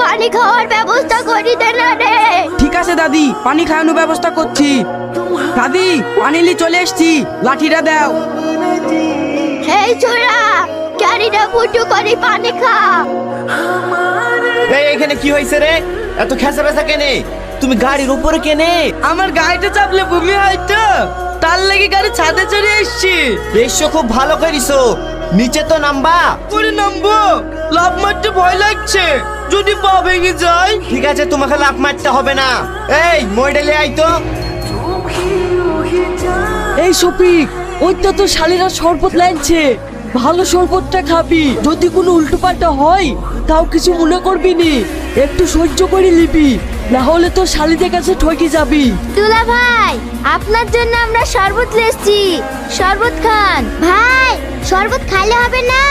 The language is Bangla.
পানি খাওয়ার ব্যবস্থা করি দে না রে। ঠিক আছে দাদি, পানি খাওয়ানোর ব্যবস্থা করছি। দাদি পানি নিয়ে চলে এসছি, লাঠিটা দাও। এই ছোড়া, ক্যারিটা ফুটু করে পানি খা। এই এখানে কি হয়েছে রে? এত খেসা বেসা কেনে? তুমি গাড়ির উপরে কেনে? আমার গাড়িটা চাপলে বমি হয় তো, তার লাগি গাড়ি ছাদে চড়ে এসছি। এসো, খুব ভালো করিছো। নিচে তো নামবা। করে নামবো, লাভ মারতে ভয় লাগছে, যদি পা ভেঙে যায়। ঠিক আছে, তোমাকে লাফ মারতে হবে না। এই মডেলে আই তো। এই শফিক, ওইটা তো শালিরা শরবত লাইনছে, ভালো শরবতটা খাবি। যদি কোনো উল্টোপাল্টা হয় তাও কিছু মনে করবি নি, একটু সহ্য করে নিবি, না হলে তো শালিদের কাছে ঠকে যাবি। দুলা ভাই, আপনার জন্য আমরা শরবত লেসছি, শরবত খান। ভাই, শরবত খাইলে হবে না।